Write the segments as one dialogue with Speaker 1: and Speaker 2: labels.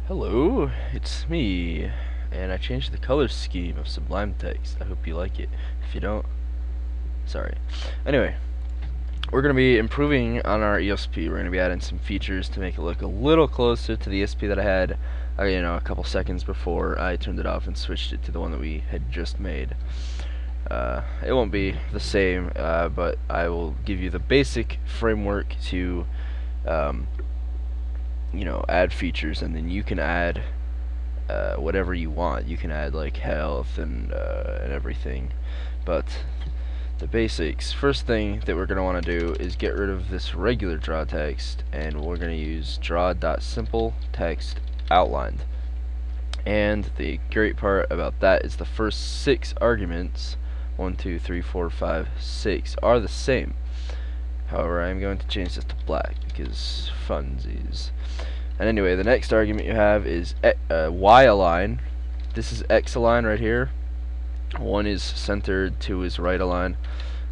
Speaker 1: Hello, it's me, and I changed the color scheme of Sublime Text. I hope you like it. If you don't, sorry. Anyway, we're going to be improving on our ESP. We're going to be adding some features to make it look a little closer to the ESP that I had, a couple seconds before I turned it off and switched it to the one that we had just made. It won't be the same, but I will give you the basic framework to add features, and then you can add whatever you want. You can add like health and everything, but the basics. First thing that we're going to want to do is get rid of this regular draw text, and we're going to use draw.simple text outlined. And the great part about that is the first 6 arguments, 1, 2, 3, 4, 5, 6, are the same. However, I'm going to change this to black because funsies. And anyway, the next argument you have is Y align. This is X align right here. 1 is centered, 2 is right align.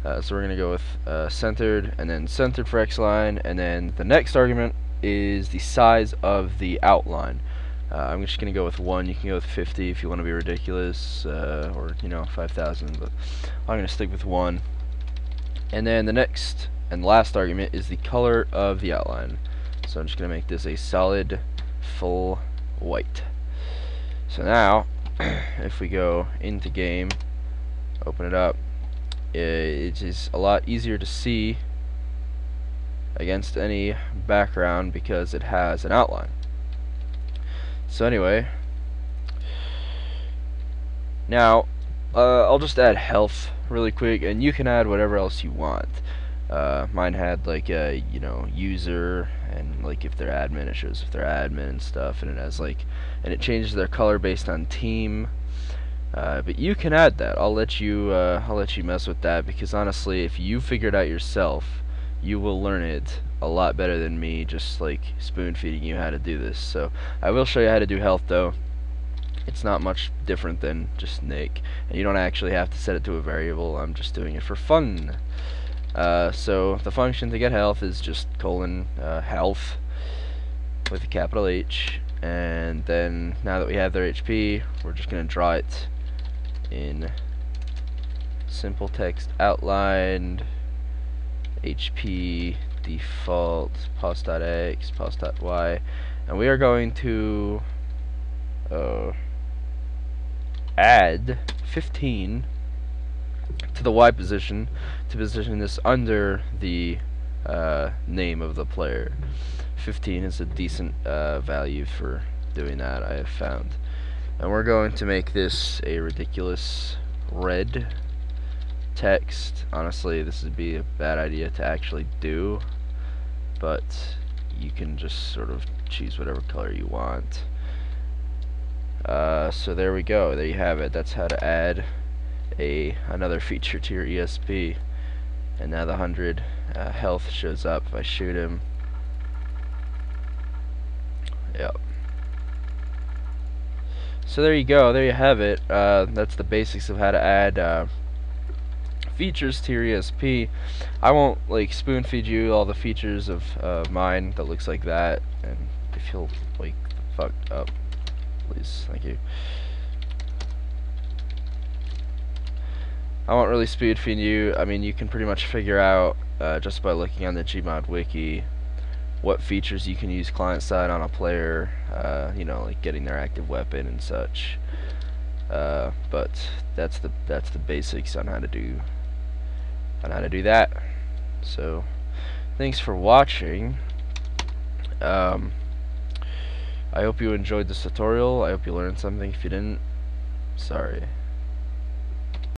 Speaker 1: So we're going to go with centered, and then centered for X align. And then the next argument is the size of the outline. I'm just going to go with 1. You can go with 50 if you want to be ridiculous, or 5,000. But I'm going to stick with 1. And then the next and last argument is the color of the outline. So I'm just going to make this a solid full white. So now if we go into game, open it up, it is a lot easier to see against any background because it has an outline. So anyway, now I'll just add health really quick, and you can add whatever else you want. Mine had like a user, and like if they're admin, it shows if they're admin and stuff, and it has and it changes their color based on team. But you can add that. I'll let you mess with that, because honestly, if you figure it out yourself, you will learn it a lot better than me just spoon feeding you how to do this. So I will show you how to do health though. It's not much different than just Nick, and you don't actually have to set it to a variable. I'm just doing it for fun. So the function to get health is just health with a capital H, and then now that we have their HP, we're just going to draw it in simple text outlined, HP default pos.x pos.y, and we are going to add 15 to the Y position to position this under the name of the player. 15 is a decent value for doing that, I have found. And we're going to make this a ridiculous red text. Honestly, this would be a bad idea to actually do, but you can just sort of choose whatever color you want. So there we go. There you have it. That's how to add another feature to your ESP. And now the 100 health shows up if I shoot him. Yep. So there you go. There you have it. That's the basics of how to add features to your ESP. I won't spoon feed you all the features of mine that looks like that, and if you'll fuck up, please, thank you. I won't really spoon feed you. I mean, you can pretty much figure out just by looking on the Gmod wiki what features you can use client side on a player, like getting their active weapon and such. But that's the basics on how to do that. So thanks for watching. I hope you enjoyed this tutorial. I hope you learned something. If you didn't, sorry.